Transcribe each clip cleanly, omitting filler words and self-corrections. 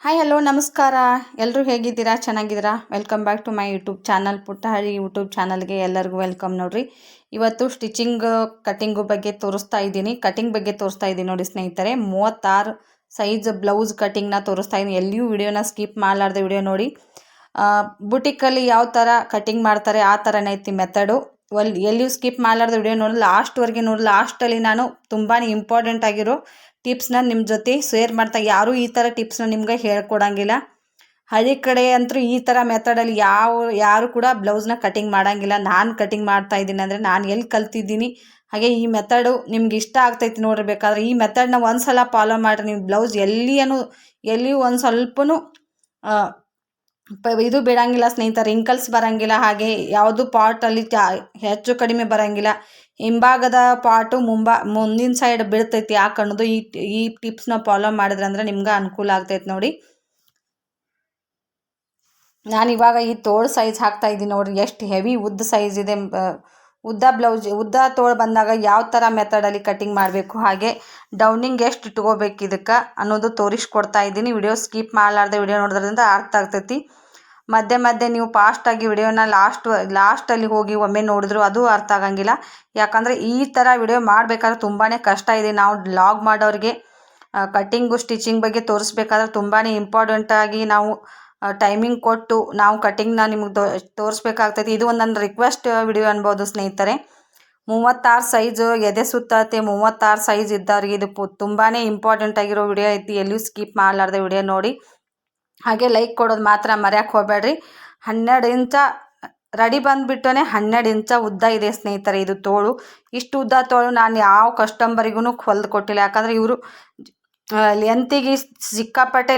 Hi hello ನಮಸ್ಕಾರ. ಎಲ್ಲರೂ ಹೇಗಿದ್ದೀರಾ? ಚೆನ್ನಾಗಿದ್ದೀರಾ? Welcome back to my YouTube channel. Puttahalli YouTube ಚಾನಲ್ಗೆ ಎಲ್ಲರಿಗೂ ವೆಲ್ಕಮ್. ನೋಡ್ರಿ, ಇವತ್ತು ಸ್ಟಿಚಿಂಗ್ ಕಟಿಂಗು ಬಗ್ಗೆ ತೋರಿಸ್ತಾ ಇದ್ದೀನಿ. ಕಟಿಂಗ್ ಬಗ್ಗೆ ತೋರಿಸ್ತಾ ಇದ್ದೀನಿ ನೋಡಿ ಸ್ನೇಹಿತರೆ. 36 ಸೈಜ್ ಬ್ಲೌಸ್ ಕಟಿಂಗ್ನ ತೋರಿಸ್ತಾ ಇದ್ದೀನಿ. ಎಲ್ಲಿಯೂ ವಿಡಿಯೋನ ಸ್ಕಿಪ್ ಮಾಡಲಾರ್ದೆ ವಿಡಿಯೋ ನೋಡಿ. ಬುಟಿಕಲ್ಲಿ ಯಾವ ಥರ ಕಟಿಂಗ್ ಮಾಡ್ತಾರೆ ಆ ಥರನೇ ಐತಿ ಮೆಥಡು. ಎಲ್ಲಿಯೂ ಸ್ಕಿಪ್ ಮಾಡಲಾರ್ದೆ ವಿಡಿಯೋ ನೋಡಿ ಲಾಸ್ಟ್ವರೆಗೆ ನೋಡಿ. ಲಾಸ್ಟಲ್ಲಿ ನಾನು ತುಂಬಾ ಇಂಪಾರ್ಟೆಂಟ್ ಆಗಿರೋ ಟಿಪ್ಸ್ನ ನಿಮ್ಮ ಜೊತೆ ಶೇರ್ ಮಾಡ್ತಾ, ಯಾರೂ ಈ ಥರ ಟಿಪ್ಸ್ನ ನಿಮ್ಗೆ ಹೇಳ್ಕೊಡಂಗಿಲ್ಲ. ಹಳ್ಳಿ ಕಡೆ ಅಂತೂ ಈ ಥರ ಮೆಥಡಲ್ಲಿ ಯಾರು ಕೂಡ ಬ್ಲೌಸ್ನ ಕಟಿಂಗ್ ಮಾಡೋಂಗಿಲ್ಲ. ನಾನು ಕಟಿಂಗ್ ಮಾಡ್ತಾ ಇದ್ದೀನಿ ಅಂದರೆ ನಾನು ಎಲ್ಲಿ ಕಲ್ತಿದ್ದೀನಿ, ಹಾಗೆ ಈ ಮೆಥಡು ನಿಮ್ಗೆ ಇಷ್ಟ ಆಗ್ತೈತಿ ನೋಡಿರ್ಬೇಕಾದ್ರೆ ಈ ಮೆಥಡ್ನ ಒಂದು ಸಲ ಫಾಲೋ ಮಾಡಿರಿ. ನೀವು ಬ್ಲೌಸ್ ಎಲ್ಲಿಯೂ ಒಂದು ಸ್ವಲ್ಪನೂ ಇದು ಬಿಡಂಗಿಲ್ಲ ಸ್ನೇಹಿತರೆ, ರಿಂಕಲ್ಸ್ ಬರೋಂಗಿಲ್ಲ. ಹಾಗೆ ಯಾವುದು ಪಾರ್ಟಲ್ಲಿ ಹೆಚ್ಚು ಕಡಿಮೆ ಬರೋಂಗಿಲ್ಲ. ಹಿಂಭಾಗದ ಪಾರ್ಟು ಮುಂದಿನ ಸೈಡ್ ಬೀಳ್ತೈತಿ ಯಾಕೆ ಅನ್ನೋದು ಈ ಟಿಪ್ಸ್ನ ಫಾಲೋ ಮಾಡಿದ್ರೆ ಅಂದ್ರೆ ನಿಮ್ಗೆ ಅನುಕೂಲ ಆಗ್ತೈತೆ ನೋಡಿ. ನಾನು ಇವಾಗ ಈ ತೋಳು ಸೈಜ್ ಹಾಕ್ತಾ ಇದ್ದೀನಿ ನೋಡ್ರಿ, ಎಷ್ಟು ಹೆವಿ ಉದ್ದ ಸೈಜ್ ಇದೆ. ಉದ್ದ ತೋಳು ಬಂದಾಗ ಯಾವ ಥರ ಮೆಥಡಲ್ಲಿ ಕಟಿಂಗ್ ಮಾಡಬೇಕು, ಹಾಗೆ ಡೌನಿಂಗ್ ಎಷ್ಟು ಇಟ್ಕೋಬೇಕು ಇದಕ್ಕೆ ಅನ್ನೋದು ತೋರಿಸ್ಕೊಡ್ತಾ ಇದ್ದೀನಿ. ವಿಡಿಯೋ ಸ್ಕಿಪ್ ಮಾಡಲಾರ್ದೆ ವಿಡಿಯೋ ನೋಡೋದ್ರಿಂದ ಅರ್ಥ ಆಗ್ತೈತಿ. ಮಧ್ಯೆ ನೀವು ಫಾಸ್ಟಾಗಿ ವಿಡಿಯೋನ ಲಾಸ್ಟಲ್ಲಿ ಹೋಗಿ ಒಮ್ಮೆ ನೋಡಿದ್ರು ಅದು ಅರ್ಥ ಆಗಂಗಿಲ್ಲ. ಯಾಕಂದರೆ ಈ ಥರ ವಿಡಿಯೋ ಮಾಡಬೇಕಾದ್ರೆ ತುಂಬಾ ಕಷ್ಟ ಇದೆ. ನಾವು ವ್ಲಾಗ್ ಮಾಡೋರಿಗೆ ಕಟ್ಟಿಂಗು ಸ್ಟಿಚಿಂಗ್ ಬಗ್ಗೆ ತೋರಿಸ್ಬೇಕಾದ್ರೆ ತುಂಬಾ ಇಂಪಾರ್ಟೆಂಟಾಗಿ ನಾವು ಟೈಮಿಂಗ್ ಕೊಟ್ಟು ನಾವು ಕಟಿಂಗ್ನ ನಿಮಗೆ ತೋರಿಸ್ಬೇಕಾಗ್ತೈತಿ. ಇದು ಒಂದು ನನ್ನ ರಿಕ್ವೆಸ್ಟ್ ವಿಡಿಯೋ ಅನ್ಬೋದು ಸ್ನೇಹಿತರೆ. 36 ಸೈಜು ಎದೆ ಸುತ್ತತೆ 36 ಸೈಜ್ ಇದ್ದವ್ರಿಗೆ ಇದು ತುಂಬಾ ಇಂಪಾರ್ಟೆಂಟ್ ಆಗಿರೋ ವಿಡಿಯೋ ಐತಿ. ಎಲ್ಲಿಯೂ ಸ್ಕಿಪ್ ಮಾಡಲಾರ್ದೆ ವಿಡಿಯೋ ನೋಡಿ. ಹಾಗೆ ಲೈಕ್ ಕೊಡೋದು ಮಾತ್ರ ಮರೆಯೋಕ್ಕೆ ಹೋಗಬೇಡ್ರಿ. 12 ಇಂಚ ರೆಡಿ ಬಂದುಬಿಟ್ಟೇ 12 ಇಂಚ ಉದ್ದ ಇದೆ ಸ್ನೇಹಿತರೆ ಇದು ತೋಳು. ಇಷ್ಟು ಉದ್ದ ತೋಳು ನಾನು ಯಾವ ಕಸ್ಟಮರಿಗೂ ಹೊಲ್ದು ಕೊಟ್ಟಿಲ್ಲ. ಯಾಕಂದರೆ ಇವರು ಲೆಂತಿಗೆ ಸಿಕ್ಕಾಪಟ್ಟೆ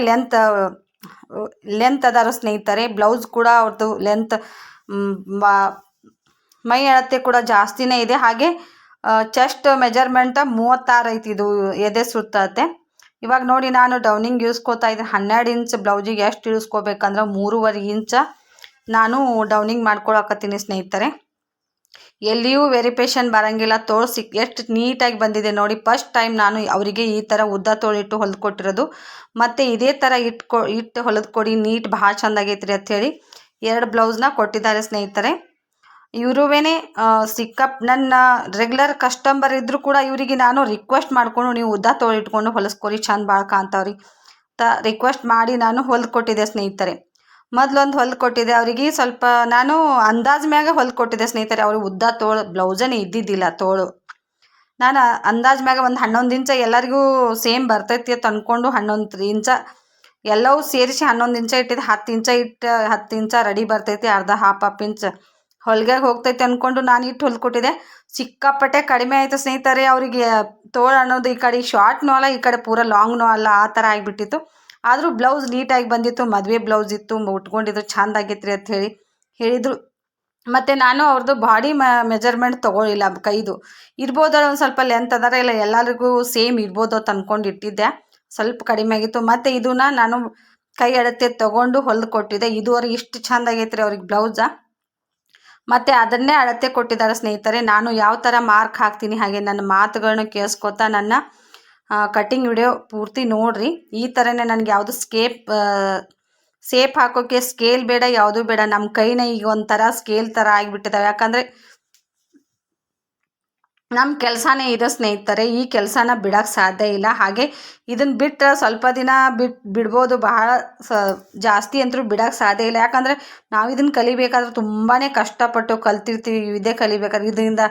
ಲೆಂತ್ ಅದಾರು ಸ್ನೇಹಿತರೆ. ಬ್ಲೌಸ್ ಕೂಡ ಅವ್ರದ್ದು ಲೆಂತ್ ಮೈ ಅಳತೆ ಕೂಡ ಜಾಸ್ತಿನೇ ಇದೆ. ಹಾಗೆ ಚೆಸ್ಟ್ ಮೆಜರ್ಮೆಂಟ 36 ಐತಿ ಇದು ಎದೆ ಸುತ್ತತೆ. ಇವಾಗ ನೋಡಿ, ನಾನು ಡೌನಿಂಗ್ ಇಳಿಸ್ಕೋತಾ ಇದ್ದೀನಿ. 12 ಇಂಚ್ ಬ್ಲೌಸಿಗೆ ಎಷ್ಟು ಇಳಿಸ್ಕೋಬೇಕಂದ್ರೆ 3.5 ಇಂಚ ನಾನು ಡೌನಿಂಗ್ ಮಾಡ್ಕೊಳಕತ್ತೀನಿ ಸ್ನೇಹಿತರೆ. ಎಲ್ಲಿಯೂ ವೆರಿಫಿಕೇಷನ್ ಬರೋಂಗಿಲ್ಲ. ತೋಳು ಎಷ್ಟು ನೀಟಾಗಿ ಬಂದಿದೆ ನೋಡಿ. ಫಸ್ಟ್ ಟೈಮ್ ನಾನು ಅವರಿಗೆ ಈ ಥರ ಉದ್ದ ತೋಳಿಟ್ಟು ಹೊಲ್ದು ಕೊಟ್ಟಿರೋದು. ಮತ್ತು ಇದೇ ಥರ ಇಟ್ಟು ಹೊಲಿದು ಕೊಡಿ, ನೀಟ್ ಭಾಳ ಚೆಂದಾಗೈತ್ರಿ ಅಂಥೇಳಿ 2 ಬ್ಲೌಸ್ನ ಕೊಟ್ಟಿದ್ದಾರೆ ಸ್ನೇಹಿತರೆ. ಇವರುವೇನೆ ನನ್ನ ರೆಗ್ಯುಲರ್ ಕಸ್ಟಮರ್ ಇದ್ದರೂ ಕೂಡ ಇವರಿಗೆ ನಾನು ರಿಕ್ವೆಸ್ಟ್ ಮಾಡಿಕೊಂಡು ನೀವು ಉದ್ದ ತೋಳು ಇಟ್ಕೊಂಡು ಹೊಲಿಸ್ಕೊರಿ, ಚಂದ ಭಾಳ ಕಾಣ್ತಾವ್ರಿ ರಿಕ್ವೆಸ್ಟ್ ಮಾಡಿ ನಾನು ಹೊಲ್ದು ಕೊಟ್ಟಿದ್ದೆ ಸ್ನೇಹಿತರೆ. ಮೊದಲೊಂದು ಹೊಲ್ದು ಕೊಟ್ಟಿದ್ದೆ ಅವರಿಗೆ. ಸ್ವಲ್ಪ ನಾನು ಅಂದಾಜು ಮ್ಯಾಗ ಹೊಲ್ದು ಕೊಟ್ಟಿದ್ದೆ ಸ್ನೇಹಿತರೆ. ಅವ್ರಿಗೆ ಉದ್ದ ತೋಳು ಬ್ಲೌಸನೇ ಇದ್ದಿದ್ದಿಲ್ಲ ತೋಳು. ನಾನು ಅಂದಾಜು ಮ್ಯಾಗ ಒಂದು 11 ಇಂಚ ಎಲ್ಲರಿಗೂ ಸೇಮ್ ಬರ್ತೈತಿ ಅಂತ ಅಂದ್ಕೊಂಡು 11 ಇಂಚ ಎಲ್ಲವೂ ಸೇರಿಸಿ 11 ಇಂಚ ಇಟ್ಟಿದ್ದು. 10 ಇಂಚ ರೆಡಿ ಬರ್ತೈತಿ. ಅರ್ಧ ಹಾಫ್ ಇಂಚ್ ಹೊಲಿಗೆ ಹೋಗ್ತೈತಿ ಅಂದ್ಕೊಂಡು ನಾನು ಇಟ್ಟು ಹೊಲ್ದು ಕೊಟ್ಟಿದ್ದೆ. ಸಿಕ್ಕಾಪಟ್ಟೆ ಕಡಿಮೆ ಆಯಿತು ಸ್ನೇಹಿತರೆ. ಅವರಿಗೆ ತೋಳು ಅನ್ನೋದು ಈ ಕಡೆ ಶಾರ್ಟ್ನೂ ಅಲ್ಲ, ಈ ಕಡೆ ಪೂರ ಲಾಂಗ್ನೂ ಅಲ್ಲ, ಆ ಥರ ಆಗಿಬಿಟ್ಟಿತ್ತು. ಆದರೂ ಬ್ಲೌಸ್ ನೀಟಾಗಿ ಬಂದಿತ್ತು. ಮದುವೆ ಬ್ಲೌಸ್ ಇತ್ತು, ಉಟ್ಕೊಂಡಿದ್ರು, ಚೆಂದಾಗೈತ್ರಿ ಅಂತ ಹೇಳಿದರು. ಮತ್ತು ನಾನು ಅವ್ರದ್ದು ಬಾಡಿ ಮೆಜರ್ಮೆಂಟ್ ತೊಗೊಳಿಲ್ಲ. ಕೈದು ಇರ್ಬೋದು, ಒಂದು ಸ್ವಲ್ಪ ಲೆಂತ್ ಅದಾರ, ಇಲ್ಲ ಎಲ್ಲರಿಗೂ ಸೇಮ್ ಇರ್ಬೋದು ಅಂತ ಅಂದ್ಕೊಂಡು ಇಟ್ಟಿದ್ದೆ. ಸ್ವಲ್ಪ ಕಡಿಮೆ ಆಗಿತ್ತು. ಮತ್ತು ಇದನ್ನ ನಾನು ಕೈ ಅಳತೆ ತೊಗೊಂಡು ಹೊಲ್ದು ಕೊಟ್ಟಿದ್ದೆ. ಇದುವರೆಗೆ ಇಷ್ಟು ಚೆಂದಾಗೈತ್ರಿ ಅವ್ರಿಗೆ ಬ್ಲೌಸ. ಮತ್ತು ಅದನ್ನೇ ಅಳತೆ ಕೊಟ್ಟಿದ್ದಾರೆ ಸ್ನೇಹಿತರೆ. ನಾನು ಯಾವ ಥರ ಮಾರ್ಕ್ ಹಾಕ್ತೀನಿ, ಹಾಗೆ ನನ್ನ ಮಾತುಗಳನ್ನ ಕೇಳಿಸ್ಕೊತಾ ನನ್ನ ಕಟಿಂಗ್ ವಿಡಿಯೋ ಪೂರ್ತಿ ನೋಡಿರಿ. ಈ ಥರನೇ ನನಗೆ ಯಾವುದು ಸೇಪ್ ಹಾಕೋಕ್ಕೆ ಸ್ಕೇಲ್ ಬೇಡ, ಯಾವುದೂ ಬೇಡ. ನಮ್ಮ ಕೈನ ಈಗ ಒಂಥರ ಸ್ಕೇಲ್ ಥರ ಆಗಿಬಿಟ್ಟಿದ್ದಾವೆ. ಯಾಕಂದರೆ ನಮ್ಮ ಕೆಲಸನೇ ಇದೆ ಸ್ನೇಹಿತರೆ. ಈ ಕೆಲಸನ ಬಿಡೋಕ್ಕೆ ಸಾಧ್ಯ ಇಲ್ಲ. ಹಾಗೆ ಇದನ್ನು ಬಿಟ್ಟರೆ ಸ್ವಲ್ಪ ದಿನ ಬಿಡ್ಬೋದು, ಬಹಳ ಜಾಸ್ತಿ ಅಂತೂ ಬಿಡೋಕ್ಕೆ ಸಾಧ್ಯ ಇಲ್ಲ. ಯಾಕಂದರೆ ನಾವು ಇದನ್ನು ಕಲಿಬೇಕಾದ್ರೆ ತುಂಬಾ ಕಷ್ಟಪಟ್ಟು ಕಲ್ತಿರ್ತೀವಿ. ಇದೇ ಕಲಿಬೇಕಾದ್ರೆ ಇದರಿಂದ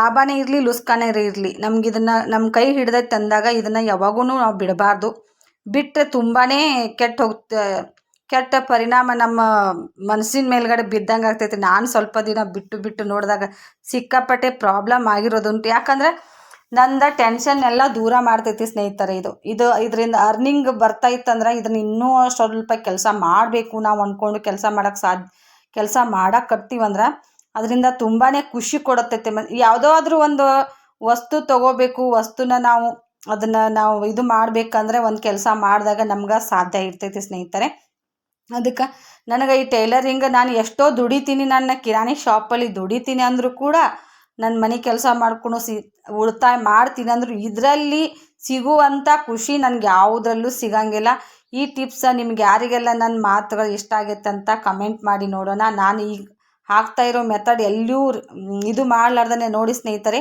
ಲಾಭನೇ ಇರಲಿ, ಲುಸ್ಕಾನೇ ಇರಲಿ, ನಮ್ಗೆ ಇದನ್ನು ನಮ್ಮ ಕೈ ಹಿಡ್ದೈತೆ ಅಂದಾಗ ಇದನ್ನು ಯಾವಾಗೂ ನಾವು ಬಿಡಬಾರ್ದು. ಬಿಟ್ಟರೆ ತುಂಬಾ ಕೆಟ್ಟ ಪರಿಣಾಮ ನಮ್ಮ ಮನಸ್ಸಿನ ಮೇಲ್ಗಡೆ ಬಿದ್ದಂಗೆ ಆಗ್ತೈತಿ. ನಾನು ಸ್ವಲ್ಪ ದಿನ ಬಿಟ್ಟು ನೋಡಿದಾಗ ಸಿಕ್ಕಾಪಟ್ಟೆ ಪ್ರಾಬ್ಲಮ್ ಆಗಿರೋದುಂಟು. ಯಾಕಂದರೆ ನಂದು ಟೆನ್ಷನ್ ಎಲ್ಲ ದೂರ ಮಾಡ್ತೈತಿ ಸ್ನೇಹಿತರೆ. ಇದರಿಂದ ಅರ್ನಿಂಗ್ ಬರ್ತಾಯಿತ್ತಂದ್ರೆ ಇದನ್ನು ಇನ್ನೂ ಸ್ವಲ್ಪ ಕೆಲಸ ಮಾಡಬೇಕು ನಾವು ಅಂದ್ಕೊಂಡು ಕೆಲಸ ಮಾಡೋಕೆ ಕಟ್ತೀವಂದ್ರೆ ಅದರಿಂದ ತುಂಬಾ ಖುಷಿ ಕೊಡುತ್ತೈತೆ. ಯಾವುದಾದ್ರೂ ಒಂದು ವಸ್ತು ತೊಗೋಬೇಕು, ವಸ್ತುನ ನಾವು ಇದು ಮಾಡಬೇಕಂದ್ರೆ ಒಂದು ಕೆಲಸ ಮಾಡಿದಾಗ ನಮ್ಗೆ ಸಾಧ್ಯ ಇರ್ತೈತಿ ಸ್ನೇಹಿತರೆ. ಅದಕ್ಕೆ ನನಗೆ ಈ ಟೈಲರಿಂಗ್ ನಾನು ಎಷ್ಟೋ ದುಡಿತೀನಿ, ನನ್ನ ಕಿರಾಣಿ ಶಾಪಲ್ಲಿ ದುಡಿತೀನಿ ಅಂದರೂ ಕೂಡ ನನ್ನ ಮನೆ ಕೆಲಸ ಮಾಡ್ಕೊಂಡು ಉಳಿತಾಯ ಮಾಡ್ತೀನಿ ಅಂದರೂ ಇದರಲ್ಲಿ ಸಿಗುವಂಥ ಖುಷಿ ನನಗೆ ಯಾವುದ್ರಲ್ಲೂ ಸಿಗಂಗಿಲ್ಲ. ಈ ಟಿಪ್ಸ್ ನಿಮ್ಗೆ ಯಾರಿಗೆಲ್ಲ ನನ್ನ ಮಾತುಗಳು ಇಷ್ಟ ಆಗೈತೆ ಅಂತ ಕಮೆಂಟ್ ಮಾಡಿ ನೋಡೋಣ. ನಾನು ಈಗ ಹಾಕ್ತಾ ಇರೋ ಮೆಥಡ್ ಎಲ್ಲೂ ಇದು ಮಾಡ್ಲಾರ್ದೇ ನೋಡಿ ಸ್ನೇಹಿತರೆ,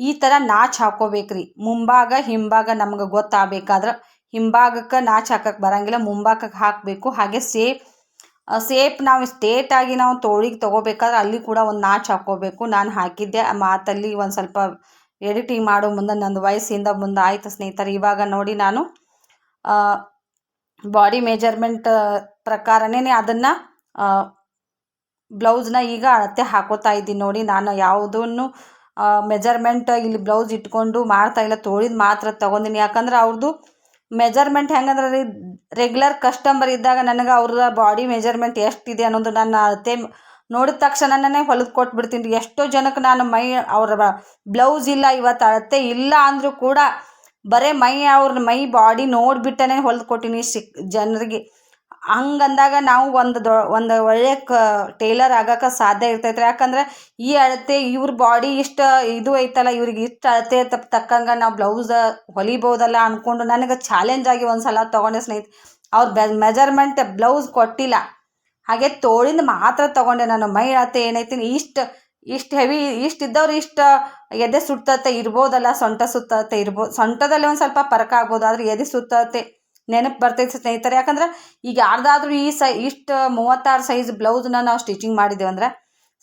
ಈ ಥರ ನಾಚು ಹಾಕೋಬೇಕ್ರಿ. ಮುಂಭಾಗ ಹಿಂಭಾಗ ನಮ್ಗೆ ಗೊತ್ತಾಗಬೇಕಾದ್ರೆ ಹಿಂಭಾಗಕ್ಕೆ ನಾಚು ಹಾಕಕ್ಕೆ ಬರೋಂಗಿಲ್ಲ, ಮುಂಭಾಗಕ್ಕೆ ಹಾಕಬೇಕು. ಹಾಗೆ ಸೇಪ್ ನಾವು ಸ್ಟೇಟಾಗಿ ನಾವು ತೋಳಿಗೆ ತೊಗೋಬೇಕಾದ್ರೆ ಅಲ್ಲಿ ಕೂಡ ಒಂದು ನಾಚು ಹಾಕ್ಕೋಬೇಕು. ನಾನು ಹಾಕಿದ್ದೆ ಆ ಮಾತಲ್ಲಿ ಒಂದು ಸ್ವಲ್ಪ ಎಡಿಟಿಂಗ್ ಮಾಡೋ ಮುಂದೆ ನಂದು ವಯಸ್ಸಿಂದ ಮುಂದೆ ಆಯಿತು ಸ್ನೇಹಿತರೆ. ಇವಾಗ ನೋಡಿ ನಾನು ಬಾಡಿ ಮೆಜರ್ಮೆಂಟ್ ಪ್ರಕಾರನೇ ಅದನ್ನು ಬ್ಲೌಸ್ನ ಈಗ ಅಳತೆ ಹಾಕೋತಾ ಇದ್ದೀನಿ. ನೋಡಿ ನಾನು ಯಾವುದನ್ನು ಮೆಜರ್ಮೆಂಟ್ ಇಲ್ಲಿ ಬ್ಲೌಸ್ ಇಟ್ಕೊಂಡು ಮಾಡ್ತಾಯಿಲ್ಲ, ತೋಳಿದ ಮಾತ್ರ ತೊಗೊಂಡಿನಿ. ಯಾಕಂದ್ರೆ ಅವ್ರದ್ದು ಮೆಜರ್ಮೆಂಟ್ ಹೆಂಗಂದ್ರೆ ರೀ, ರೆಗ್ಯುಲರ್ ಕಸ್ಟಮರ್ ಇದ್ದಾಗ ನನಗೆ ಅವ್ರ ಬಾಡಿ ಮೆಜರ್ಮೆಂಟ್ ಎಷ್ಟಿದೆ ಅನ್ನೋದು ನನ್ನ ಅಳತೆ ನೋಡಿದ ತಕ್ಷಣ ನನಗೆ ಹೊಲಿದು ಕೊಟ್ಬಿಡ್ತೀನಿ ರೀ. ಎಷ್ಟೋ ಜನಕ್ಕೆ ನಾನು ಅವ್ರ ಬ್ಲೌಸ್ ಇಲ್ಲ ಇವತ್ತು ಅಳತೆ ಇಲ್ಲ ಅಂದರೂ ಕೂಡ ಬರೀ ಅವ್ರ ಮೈ ಬಾಡಿ ನೋಡಿಬಿಟ್ಟೇ ಹೊಲಿದು ಕೊಟ್ಟಿನಿ ಜನರಿಗೆ. ಹಂಗಂದಾಗ ನಾವು ಒಂದು ಒಳ್ಳೆಯ ಟೇಲರ್ ಆಗೋಕೆ ಸಾಧ್ಯ ಇರ್ತೈತೆ. ಯಾಕಂದ್ರೆ ಈ ಅಳತೆ ಇವ್ರ ಬಾಡಿ ಇಷ್ಟು ಇದು ಐತಲ್ಲ, ಇವ್ರಿಗೆ ಇಷ್ಟು ಅಳತೆ ತಕ್ಕಂಗೆ ನಾವು ಬ್ಲೌಸ್ ಹೊಲಿಬೋದಲ್ಲ ಅಂದ್ಕೊಂಡು ನನಗೆ ಚಾಲೆಂಜ್ ಆಗಿ ಒಂದು ಸಲ ತೊಗೊಂಡೆ ಸ್ನೇಹಿತರೆ. ಅವ್ರ ಮೆಜರ್ಮೆಂಟ್ ಬ್ಲೌಸ್ ಕೊಟ್ಟಿಲ್ಲ, ಹಾಗೆ ತೋಳಿಂದ ಮಾತ್ರ ತೊಗೊಂಡೆ ನಾನು. ಮೈ ಅಳತೆ ಏನೈತಿ ಇಷ್ಟು ಹೆವಿ ಇಷ್ಟಿದ್ದವ್ರು ಇಷ್ಟು ಎದೆ ಸುತ್ತತೆ ಇರ್ಬೋದಲ್ಲ, ಸೊಂಟ ಸುತ್ತತೆ ಇರ್ಬೋದು. ಸೊಂಟದಲ್ಲಿ ಒಂದು ಸ್ವಲ್ಪ ಫರಕ ಆಗ್ಬೋದು, ಆದರೆ ಎದೆ ಸುತ್ತತೆ ನೆನಪು ಬರ್ತೈತೆ ಸ್ನೇಹಿತರೆ. ಯಾಕಂದ್ರೆ ಈಗ ಯಾರ್ದಾದ್ರೂ ಇಷ್ಟು 36 ಸೈಜ್ ಬ್ಲೌಸ್ನ ನಾವು ಸ್ಟಿಚಿಂಗ್ ಮಾಡಿದ್ದೇವೆ ಅಂದ್ರೆ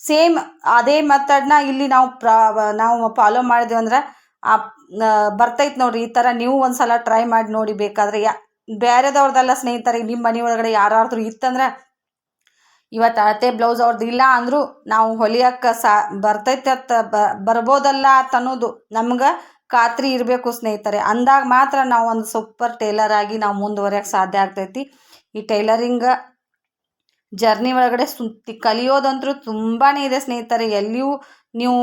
ಸೇಮ್ ಅದೇ ಮೆಥಡ್ನ ಇಲ್ಲಿ ನಾವು ಫಾಲೋ ಮಾಡಿದ್ದೇವೆ ಅಂದ್ರೆ ಬರ್ತೈತೆ ನೋಡ್ರಿ. ಈ ಥರ ನೀವು ಒಂದು ಸಲ ಟ್ರೈ ಮಾಡಿ ನೋಡಿ. ಬೇಕಾದರೆ ಬೇರೆದವ್ರದ್ದೆಲ್ಲ ಸ್ನೇಹಿತರೆ, ನಿಮ್ಮ ಮನೆ ಒಳಗಡೆ ಯಾರಾದ್ರೂ ಇತ್ತಂದ್ರೆ ಇವತ್ತು ಅಳತೆ ಬ್ಲೌಸ್ ಅವ್ರದ್ದು ಇಲ್ಲ ಅಂದರೂ ನಾವು ಹೊಲಿಯೋಕ್ಕೆ ಬರ್ತೈತೆ ಬರ್ಬೋದಲ್ಲ ಅನ್ನೋದು ನಮ್ಗೆ ಖಾತ್ರಿ ಇರಬೇಕು ಸ್ನೇಹಿತರೆ. ಅಂದಾಗ ಮಾತ್ರ ನಾವು ಒಂದು ಸೂಪರ್ ಟೇಲರ್ ಆಗಿ ನಾವು ಮುಂದುವರಿಯೋಕ್ಕೆ ಸಾಧ್ಯ ಆಗ್ತೈತಿ. ಈ ಟೈಲರಿಂಗ್ ಜರ್ನಿ ಒಳಗಡೆ ಕಲಿಯೋದಂತೂ ತುಂಬಾ ಇದೆ ಸ್ನೇಹಿತರೆ. ಎಲ್ಲಿಯೂ ನೀವು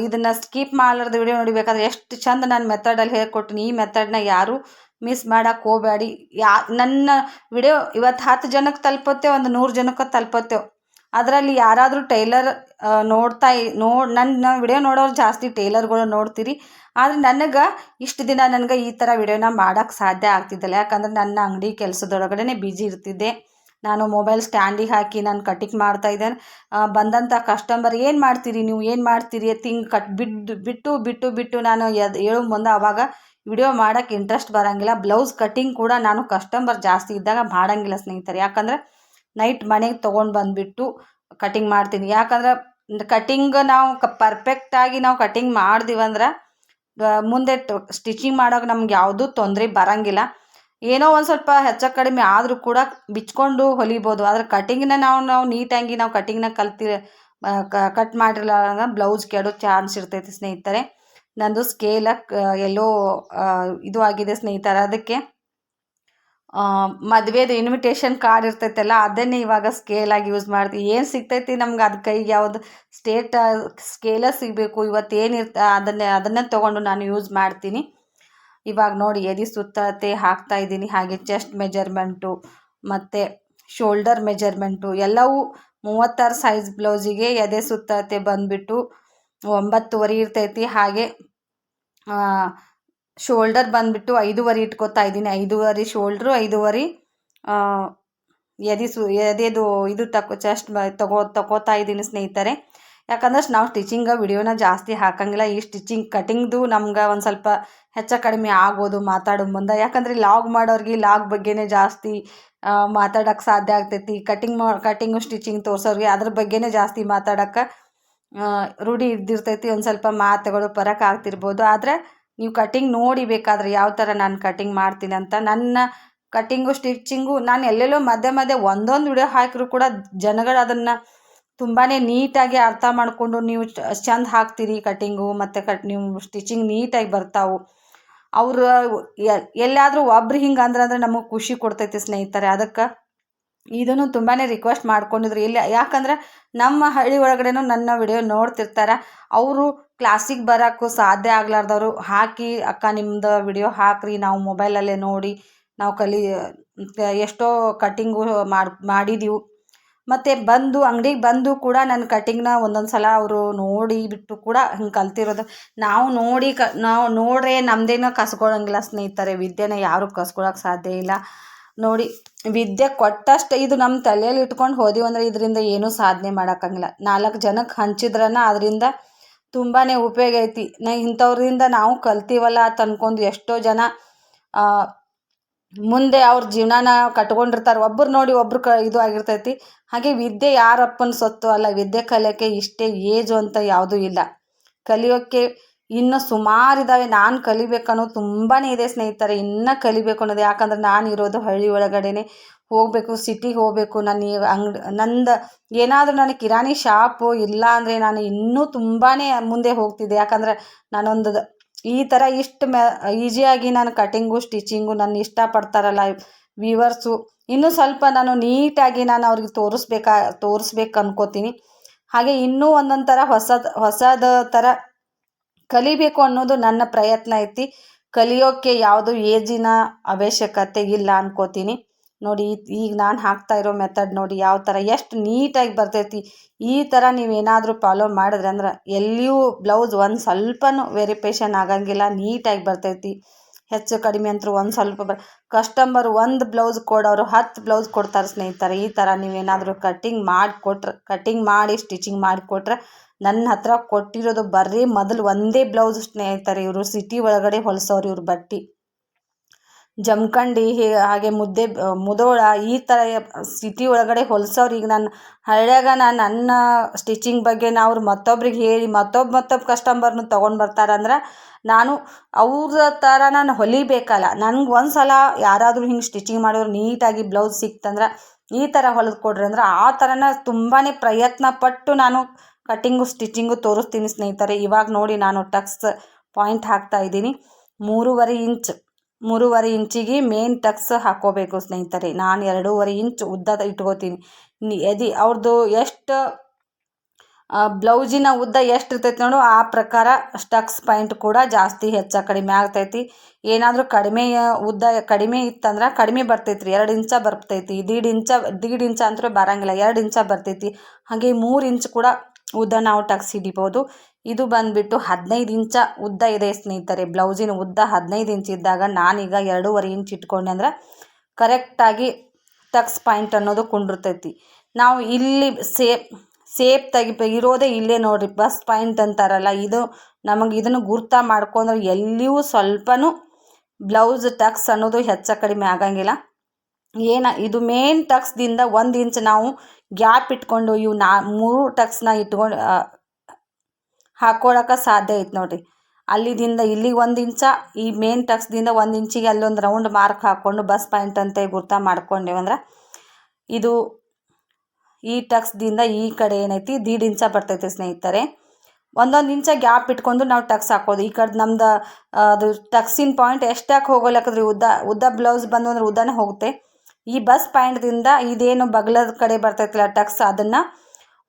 ಇದನ್ನು ಸ್ಕಿಪ್ ಮಾಡಲಾರ್ದು ವಿಡಿಯೋ ನೋಡಿಬೇಕಾದ್ರೆ ಎಷ್ಟು ಚಂದ ನಾನು ಮೆಥಡಲ್ಲಿ ಹೇಳ್ಕೊಟ್ಟಿನಿ. ಈ ಮೆಥಡ್ನ ಯಾರೂ ಮಿಸ್ ಮಾಡೋಕ್ಕೆ ಹೋಗಬೇಡಿ. ನನ್ನ ವಿಡಿಯೋ ಇವತ್ತು 10 ಜನಕ್ಕೆ ತಲುಪುತ್ತೆ, ಒಂದು 100 ಜನಕ್ಕೆ ತಲುಪುತ್ತೆ. ಅದರಲ್ಲಿ ಯಾರಾದರೂ ಟೈಲರ್ ನನ್ನ ವಿಡಿಯೋ ನೋಡೋರು ಜಾಸ್ತಿ ಟೈಲರ್ಗಳು ನೋಡ್ತೀರಿ. ಆದರೆ ನನಗೆ ಇಷ್ಟು ದಿನ ನನಗೆ ಈ ಥರ ವಿಡಿಯೋನ ಮಾಡೋಕ್ಕೆ ಸಾಧ್ಯ ಆಗ್ತಿದ್ದಿಲ್ಲ. ಯಾಕಂದ್ರೆ ನನ್ನ ಅಂಗಡಿ ಕೆಲಸದೊಳಗಡೆ ಬಿಜಿ ಇರ್ತಿದ್ದೆ. ನಾನು ಮೊಬೈಲ್ ಸ್ಟ್ಯಾಂಡಿಗೆ ಹಾಕಿ ನಾನು ಕಟಿಂಗ್ ಮಾಡ್ತಾಯಿದ್ದೆ. ಬಂದಂಥ ಕಸ್ಟಮರ್ ಏನು ಮಾಡ್ತೀರಿ ನೀವು, ಏನು ಮಾಡ್ತೀರಿ ಬಿಟ್ಟು ನಾನು ಹೇಳೋ ಮುಂದೆ ಅವಾಗ ವಿಡಿಯೋ ಮಾಡೋಕ್ಕೆ ಇಂಟ್ರೆಸ್ಟ್ ಬರೋಂಗಿಲ್ಲ. ಬ್ಲೌಸ್ ಕಟಿಂಗ್ ಕೂಡ ನಾನು ಕಸ್ಟಮರ್ ಜಾಸ್ತಿ ಇದ್ದಾಗ ಮಾಡೋಂಗಿಲ್ಲ ಸ್ನೇಹಿತರೆ. ಯಾಕಂದರೆ ನೈಟ್ ಮನೆಗೆ ತೊಗೊಂಡು ಬಂದುಬಿಟ್ಟು ಕಟಿಂಗ್ ಮಾಡ್ತೀನಿ. ಯಾಕಂದ್ರೆ ಕಟಿಂಗ್ ನಾವು ಪರ್ಫೆಕ್ಟಾಗಿ ನಾವು ಕಟಿಂಗ್ ಮಾಡ್ದೀವಂದ್ರೆ ಮುಂದೆ ಸ್ಟಿಚಿಂಗ್ ಮಾಡೋಕೆ ನಮ್ಗೆ ಯಾವುದೂ ತೊಂದರೆ ಬರೋಂಗಿಲ್ಲ. ಏನೋ ಒಂದು ಸ್ವಲ್ಪ ಹೆಚ್ಚು ಕಡಿಮೆ ಆದರೂ ಕೂಡ ಬಿಚ್ಕೊಂಡು ಹೊಲಿಬೋದು. ಆದರೆ ಕಟಿಂಗ್ನ ನಾವು ನೀಟಾಗಿ ನಾವು ಕಟಿಂಗ್ನ ಕಟ್ ಮಾಡಿರಲ್ಲ ಬ್ಲೌಸ್ ಕೆಡೋ ಚಾನ್ಸ್ ಇರ್ತೈತಿ ಸ್ನೇಹಿತರೆ. ನಂದು ಸ್ಕೇಲ ಎಲ್ಲೋ ಇದು ಆಗಿದೆ ಸ್ನೇಹಿತರೆ. ಅದಕ್ಕೆ ಮದುವೆದು ಇನ್ವಿಟೇಷನ್ ಕಾರ್ಡ್ ಇರ್ತೈತಲ್ಲ ಅದನ್ನೇ ಇವಾಗ ಸ್ಕೇಲಾಗಿ ಯೂಸ್ ಮಾಡ್ತೀವಿ. ಏನು ಸಿಗ್ತೈತಿ ನಮ್ಗೆ ಅದು ಕೈಗೆ ಯಾವುದು ಸ್ಕೇಲ ಸಿಗಬೇಕು ಇವತ್ತೇನಿರ್ತ ಅದನ್ನೇ ತೊಗೊಂಡು ನಾನು ಯೂಸ್ ಮಾಡ್ತೀನಿ. ಇವಾಗ ನೋಡಿ ಎದೆ ಸುತ್ತಳತೆ ಹಾಕ್ತಾಯಿದ್ದೀನಿ. ಹಾಗೆ ಚೆಸ್ಟ್ ಮೆಜರ್ಮೆಂಟು ಮತ್ತು ಶೋಲ್ಡರ್ ಮೆಜರ್ಮೆಂಟು ಎಲ್ಲವೂ 36 ಸೈಜ್ ಬ್ಲೌಸಿಗೆ ಎದೆ ಸುತ್ತಳತೆ ಬಂದುಬಿಟ್ಟು 9.5 ಇರ್ತೈತಿ. ಹಾಗೆ ಶೋಲ್ಡರ್ ಬಂದುಬಿಟ್ಟು 5.5 ಇಟ್ಕೋತಾ ಇದ್ದೀನಿ. 5.5 ಶೋಲ್ಡ್ರು, 5.5 ಎದೆದು ಇದು ಚೆಸ್ಟ್ ತಗೋತಾ ಇದ್ದೀನಿ ಸ್ನೇಹಿತರೆ. ಯಾಕಂದ್ರೆ ನಾವು ಸ್ಟಿಚಿಂಗ್ ವಿಡಿಯೋನ ಜಾಸ್ತಿ ಹಾಕಂಗಿಲ್ಲ. ಈ ಸ್ಟಿಚಿಂಗ್ ಕಟಿಂಗ್ದು ನಮ್ಗೆ ಒಂದು ಸ್ವಲ್ಪ ಹೆಚ್ಚು ಕಡಿಮೆ ಆಗ್ಬೋದು ಮಾತಾಡೋ ಮುಂದೆ. ಯಾಕಂದರೆ ಲಾಗ್ ಮಾಡೋರಿಗೆ ಲಾಗ್ ಬಗ್ಗೆನೇ ಜಾಸ್ತಿ ಮಾತಾಡೋಕ್ಕೆ ಸಾಧ್ಯ ಆಗ್ತೈತಿ. ಕಟಿಂಗು ಸ್ಟಿಚಿಂಗ್ ತೋರಿಸೋರಿಗೆ ಅದ್ರ ಬಗ್ಗೆನೇ ಜಾಸ್ತಿ ಮಾತಾಡೋಕ್ಕೆ ರೂಢಿ ಇದ್ದಿರ್ತೈತಿ. ಒಂದು ಸ್ವಲ್ಪ ಮಾತುಗಳು ಫರಕ್ ಆಗ್ತಿರ್ಬೋದು. ಆದರೆ ನೀವು ಕಟಿಂಗ್ ನೋಡಿ ಬೇಕಾದ್ರೆ ಯಾವ ಥರ ನಾನು ಕಟಿಂಗ್ ಮಾಡ್ತೀನಿ ಅಂತ. ನನ್ನ ಕಟಿಂಗು ಸ್ಟಿಚಿಂಗು ನಾನು ಎಲ್ಲೆಲ್ಲೋ ಮಧ್ಯೆ ಒಂದೊಂದು ವಿಡಿಯೋ ಹಾಕಿದ್ರು ಕೂಡ ಜನಗಳು ಅದನ್ನು ತುಂಬಾ ನೀಟಾಗಿ ಅರ್ಥ ಮಾಡಿಕೊಂಡು ನೀವು ಚೆಂದ ಹಾಕ್ತೀರಿ ಕಟಿಂಗು ಮತ್ತು ನೀವು ಸ್ಟಿಚಿಂಗ್ ನೀಟಾಗಿ ಬರ್ತಾವೆ. ಅವರು ಎಲ್ಲಾದರೂ ಒಬ್ರು ಹಿಂಗೆ ಅಂದ್ರೆ ನಮಗೆ ಖುಷಿ ಕೊಡ್ತೈತಿ ಸ್ನೇಹಿತರೆ. ಅದಕ್ಕೆ ಇದನ್ನು ತುಂಬಾ ರಿಕ್ವೆಸ್ಟ್ ಮಾಡ್ಕೊಂಡಿದ್ರು. ಇಲ್ಲ ಯಾಕಂದ್ರೆ ನಮ್ಮ ಹಳ್ಳಿ ಒಳಗಡೆನೂ ನನ್ನ ವಿಡಿಯೋ ನೋಡ್ತಿರ್ತಾರೆ. ಅವರು ಕ್ಲಾಸಿಗೆ ಬರೋಕ್ಕೂ ಸಾಧ್ಯ ಆಗ್ಲಾರ್ದವರು ಹಾಕಿ ಅಕ್ಕ ನಿಮ್ಮದು ವಿಡಿಯೋ ಹಾಕ್ರಿ, ನಾವು ಮೊಬೈಲಲ್ಲೇ ನೋಡಿ ನಾವು ಎಷ್ಟೋ ಕಟಿಂಗು ಮಾಡಿದೀವಿ. ಮತ್ತು ಬಂದು ಅಂಗಡಿಗೆ ಬಂದು ಕೂಡ ನನ್ನ ಕಟಿಂಗ್ನ ಒಂದೊಂದು ಸಲ ಅವರು ನೋಡಿ ಬಿಟ್ಟು ಕೂಡ ಹಿಂಗೆ ಕಲ್ತಿರೋದು. ನಾವು ನಾವು ನೋಡ್ರೆ ನಮ್ಮದೇನೋ ಕಸ್ಕೊಳ್ಳೋಂಗಿಲ್ಲ ಸ್ನೇಹಿತರೆ. ವಿದ್ಯೆನ ಯಾರೂ ಕಸ್ಕೊಳಕ್ಕೆ ಸಾಧ್ಯ ಇಲ್ಲ. ನೋಡಿ, ವಿದ್ಯೆ ಕೊಟ್ಟಷ್ಟು ಇದು ನಮ್ಮ ತಲೆಯಲ್ಲಿ ಇಟ್ಕೊಂಡು ಹೋದಿವಿ ಅಂದರೆ ಇದರಿಂದ ಏನೂ ಸಾಧನೆ ಮಾಡೋಕ್ಕಾಗಿಲ್ಲ. 4 ಜನಕ್ಕೆ ಹಂಚಿದ್ರನ ಅದರಿಂದ ತುಂಬಾ ಉಪಯೋಗ ಐತಿ. ಇಂಥವ್ರಿಂದ ನಾವು ಕಲ್ತೀವಲ್ಲ ಅಂತ ಅಂದ್ಕೊಂಡು ಎಷ್ಟೋ ಜನ ಮುಂದೆ ಅವ್ರ ಜೀವನಾನ ಕಟ್ಕೊಂಡಿರ್ತಾರೆ. ಒಬ್ಬರು ನೋಡಿ ಒಬ್ರು ಇದು ಆಗಿರ್ತೈತಿ. ಹಾಗೆ ವಿದ್ಯೆ ಯಾರಪ್ಪನ ಸೊತ್ತು ಅಲ್ಲ. ವಿದ್ಯೆ ಕಲಿಯೋಕ್ಕೆ ಇಷ್ಟೇ ಏಜು ಅಂತ ಯಾವುದೂ ಇಲ್ಲ. ಕಲಿಯೋಕ್ಕೆ ಇನ್ನೂ ಸುಮಾರಿದ್ದಾವೆ. ನಾನು ಕಲಿಬೇಕನ್ನೋದು ತುಂಬಾ ಇದೆ ಸ್ನೇಹಿತರೆ. ಇನ್ನೂ ಕಲಿಬೇಕು ಅನ್ನೋದು. ಯಾಕಂದ್ರೆ ನಾನು ಇರೋದು ಹಳ್ಳಿ ಒಳಗಡೆನೆ. ಹೋಗಬೇಕು, ಸಿಟಿಗೆ ಹೋಗಬೇಕು. ನಂದು ಏನಾದರೂ ನನಗೆ ಕಿರಾಣಿ ಶಾಪು ಇಲ್ಲ ಅಂದರೆ ನಾನು ಇನ್ನೂ ತುಂಬಾ ಮುಂದೆ ಹೋಗ್ತಿದ್ದೆ. ಯಾಕಂದ್ರೆ ನಾನೊಂದು ಈ ಥರ ಇಷ್ಟು ಈಸಿಯಾಗಿ ನಾನು ಕಟಿಂಗು ಸ್ಟಿಚಿಂಗು ನನ್ನ ಇಷ್ಟಪಡ್ತಾರಲ್ಲ ವ್ಯೂವರ್ಸು, ಇನ್ನೂ ಸ್ವಲ್ಪ ನಾನು ನೀಟಾಗಿ ನಾನು ಅವ್ರಿಗೆ ತೋರಿಸ್ಬೇಕು ಅನ್ಕೋತೀನಿ. ಹಾಗೆ ಇನ್ನೂ ಒಂದೊಂದು ಥರ ಹೊಸದ ಥರ ಕಲಿಬೇಕು ಅನ್ನೋದು ನನ್ನ ಪ್ರಯತ್ನ ಐತಿ. ಕಲಿಯೋಕ್ಕೆ ಯಾವುದು ಏಜಿನ ಅವಶ್ಯಕತೆ ಇಲ್ಲ ಅನ್ಕೋತೀನಿ. ನೋಡಿ, ಈಗ ನಾನು ಹಾಕ್ತಾ ಇರೋ ಮೆಥಡ್ ನೋಡಿ ಯಾವ ಥರ ಎಷ್ಟು ನೀಟಾಗಿ ಬರ್ತೈತಿ. ಈ ಥರ ನೀವೇನಾದರೂ ಫಾಲೋ ಮಾಡಿದ್ರೆ ಅಂದ್ರೆ ಎಲ್ಲಿಯೂ ಬ್ಲೌಸ್ ಒಂದು ಸ್ವಲ್ಪನೂ ವೆರಿಫಿಕೇಷನ್ ಆಗಂಗಿಲ್ಲ. ನೀಟಾಗಿ ಬರ್ತೈತಿ. ಹೆಚ್ಚು ಕಡಿಮೆ ಅಂತೂ ಒಂದು ಸ್ವಲ್ಪ ಕಸ್ಟಮರ್ ಒಂದು ಬ್ಲೌಸ್ ಕೊಡೋರು 10 ಬ್ಲೌಸ್ ಕೊಡ್ತಾರೆ ಸ್ನೇಹಿತರೆ. ಈ ಥರ ನೀವೇನಾದರೂ ಕಟಿಂಗ್ ಮಾಡಿ ಸ್ಟಿಚಿಂಗ್ ಮಾಡಿಕೊಟ್ರೆ ನನ್ನ ಹತ್ರ ಕೊಟ್ಟಿರೋದು ಬರ್ರಿ ಮೊದಲು ಒಂದೇ ಬ್ಲೌಸ್ ಸ್ನೇಹಿತರೆ. ಇವರು ಸಿಟಿ ಒಳಗಡೆ ಹೊಲಿಸೋರು. ಇವ್ರ ಬಟ್ಟೆ ಜಮಖಂಡಿ ಹಾಗೆ ಮುಧೋಳ ಈ ಥರ ಸಿಟಿ ಒಳಗಡೆ ಹೊಲಿಸೋರು. ಈಗ ನಾನು ಹಳ್ಳ್ಯಾಗ ನನ್ನ ಸ್ಟಿಚಿಂಗ್ ಬಗ್ಗೆ ಅವ್ರು ಮತ್ತೊಬ್ರಿಗೆ ಹೇಳಿ ಮತ್ತೊಬ್ಬ ಕಸ್ಟಮರ್ನು ತೊಗೊಂಡು ಬರ್ತಾರಂದ್ರೆ ನಾನು ಅವ್ರ ಥರ ನಾನು ಹೊಲಿಬೇಕಲ್ಲ. ನನಗೆ ಒಂದು ಸಲ ಯಾರಾದರೂ ಹಿಂಗೆ ಸ್ಟಿಚಿಂಗ್ ಮಾಡೋರು ನೀಟಾಗಿ ಬ್ಲೌಸ್ ಸಿಕ್ತಂದ್ರೆ ಈ ಥರ ಹೊಲಿದು ಕೊಡ್ರಿ ಅಂದ್ರೆ ಆ ಥರನ ತುಂಬಾ ಪ್ರಯತ್ನ ಪಟ್ಟು ನಾನು ಕಟಿಂಗು ಸ್ಟಿಚಿಂಗು ತೋರಿಸ್ತೀನಿ ಸ್ನೇಹಿತರೆ. ಇವಾಗ ನೋಡಿ, ನಾನು ಟಕ್ಸ್ ಪಾಯಿಂಟ್ ಹಾಕ್ತಾ ಇದ್ದೀನಿ. 3.5 ಇಂಚಿಗೆ ಮೇನ್ ಟಕ್ಸ್ ಹಾಕ್ಕೋಬೇಕು ಸ್ನೇಹಿತರೆ. ನಾನು 2.5 ಇಂಚ್ ಉದ್ದ ಇಟ್ಕೋತೀನಿ. ಅವ್ರದ್ದು ಎಷ್ಟು ಬ್ಲೌಸಿನ ಉದ್ದ ಎಷ್ಟು ಇರ್ತೈತಿ ನೋಡು, ಆ ಪ್ರಕಾರ ಟಕ್ಸ್ ಪಾಯಿಂಟ್ ಕೂಡ ಜಾಸ್ತಿ ಕಡಿಮೆ ಆಗ್ತೈತಿ. ಏನಾದರೂ ಕಡಿಮೆ ಇತ್ತಂದ್ರೆ ಕಡಿಮೆ ಬರ್ತೈತಿ. 2 ಇಂಚ ಬರ್ತೈತಿ. 1.5 ಇಂಚ ಅಂತೂ ಬರಂಗಿಲ್ಲ. 2 ಇಂಚ ಬರ್ತೈತಿ. ಹಾಗೆ 3 ಇಂಚ್ ಕೂಡ ಉದ್ದ ನಾವು ಟಕ್ಸ್ ಹಿಡಿಬೋದು. ಇದು ಬಂದುಬಿಟ್ಟು 15 ಇಂಚ ಉದ್ದ ಇದೆ ಸ್ನೇಹಿತರೆ. ಬ್ಲೌಸಿನ ಉದ್ದ 15 ಇಂಚ್ ಇದ್ದಾಗ ನಾನೀಗ 2.5 ಇಂಚ್ ಇಟ್ಕೊಂಡೆ ಅಂದ್ರೆ ಕರೆಕ್ಟಾಗಿ ಟಕ್ಸ್ ಪಾಯಿಂಟ್ ಅನ್ನೋದು ಕುಂಡಿರ್ತೈತಿ. ನಾವು ಇಲ್ಲಿ ಸೇಪ್ ಇರೋದೇ ಇಲ್ಲೇ ನೋಡಿರಿ. ಬಸ್ ಪಾಯಿಂಟ್ ಅಂತಾರಲ್ಲ, ಇದು ನಮಗೆ ಇದನ್ನು ಗುರ್ತ ಮಾಡ್ಕೊಂಡ್ರೆ ಎಲ್ಲಿಯೂ ಸ್ವಲ್ಪನೂ ಬ್ಲೌಸ್ ಟಕ್ಸ್ ಅನ್ನೋದು ಕಡಿಮೆ ಆಗಂಗಿಲ್ಲ. ಇದು ಮೇನ್ ಟಕ್ಸ್ದಿಂದ 1 ಇಂಚ್ ನಾವು ಗ್ಯಾಪ್ ಇಟ್ಕೊಂಡು ಇವು 3 ಟಕ್ಸ್ನ ಇಟ್ಕೊಂಡು ಹಾಕ್ಕೊಳಕ್ಕೆ ಸಾಧ್ಯ ಐತೆ ನೋಡಿರಿ. ಅಲ್ಲಿದಿಂದ ಇಲ್ಲಿಗೆ 1 ಇಂಚ, ಈ ಮೇನ್ ಟಕ್ಸ್ದಿಂದ 1 ಇಂಚಿಗೆ ಅಲ್ಲೊಂದು ರೌಂಡ್ ಮಾರ್ಕ್ ಹಾಕ್ಕೊಂಡು ಬಸ್ ಪಾಯಿಂಟ್ ಅಂತ ಗುರ್ತ ಮಾಡ್ಕೊಂಡೇವಂದ್ರೆ ಇದು ಈ ಟಕ್ಸ್ದಿಂದ ಈ ಕಡೆ ಏನೈತಿ 1.5 ಇಂಚ ಬರ್ತೈತೆ ಸ್ನೇಹಿತರೆ. 1 ಇಂಚ ಗ್ಯಾಪ್ ಇಟ್ಕೊಂಡು ನಾವು ಟಕ್ಸ್ ಹಾಕೋದು. ಈ ಕಡೆ ನಮ್ದು ಅದು ಟಕ್ಸಿನ ಪಾಯಿಂಟ್ ಎಷ್ಟಾಗಿ ಹೋಗೋಲಕ್ಕದ್ರಿ ಉದ್ದ ಬ್ಲೌಸ್ ಬಂದು ಅಂದ್ರೆ ಉದ್ದನೇ ಹೋಗುತ್ತೆ. ಈ ಬಸ್ ಪಾಯಿಂಟ್ದಿಂದ ಇದೇನು ಬಗಲದ ಕಡೆ ಬರ್ತೈತಿಲ್ಲ ಟಕ್ಸ್, ಅದನ್ನು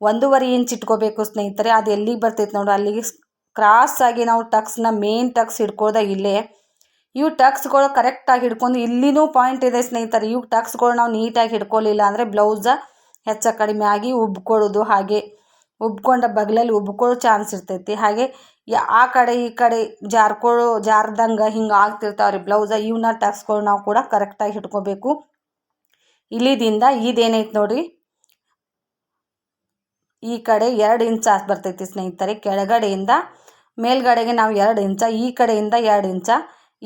1.5 ಇಂಚ್ ಇಟ್ಕೋಬೇಕು ಸ್ನೇಹಿತರೆ. ಅದು ಎಲ್ಲಿಗೆ ಬರ್ತೈತೆ ನೋಡು, ಅಲ್ಲಿಗೆ ಕ್ರಾಸಾಗಿ ನಾವು ಮೇನ್ ಟಕ್ಸ್ ಹಿಡ್ಕೋದ ಇಲ್ಲೇ. ಇವು ಟಕ್ಸ್ಗಳು ಕರೆಕ್ಟಾಗಿ ಹಿಡ್ಕೊಂಡು ಇಲ್ಲಿನೂ ಪಾಯಿಂಟ್ ಇದೆ ಸ್ನೇಹಿತರೆ. ಇವು ಟಕ್ಸ್ಗಳು ನಾವು ನೀಟಾಗಿ ಹಿಡ್ಕೊಳ್ಳಿಲ್ಲ ಅಂದರೆ ಬ್ಲೌಸ ಕಡಿಮೆ ಆಗಿ ಉಬ್ಕೊಳ್ಳೋದು, ಹಾಗೆ ಉಬ್ಕೊಂಡ ಬಗಲಲ್ಲಿ ಉಬ್ಕೊಳ್ಳೋ ಚಾನ್ಸ್ ಇರ್ತೈತಿ. ಹಾಗೆ ಆ ಕಡೆ ಈ ಕಡೆ ಜಾರ್ದಂಗೆ ಹಿಂಗೆ ಆಗ್ತಿರ್ತಾವ್ರಿ ಬ್ಲೌಸ. ಇವನ್ನ ಟಕ್ಸ್ಗಳು ನಾವು ಕೂಡ ಕರೆಕ್ಟಾಗಿ ಹಿಡ್ಕೋಬೇಕು. ಇಲ್ಲಿದಿಂದ ಇದೇನೈತೆ ನೋಡಿರಿ, ಈ ಕಡೆ 2 ಇಂಚ್ ಬರ್ತೈತಿ ಸ್ನೇಹಿತರೆ. ಕೆಳಗಡೆಯಿಂದ ಮೇಲ್ಗಡೆಗೆ ನಾವು 2 ಇಂಚ, ಈ ಕಡೆಯಿಂದ 2 ಇಂಚ.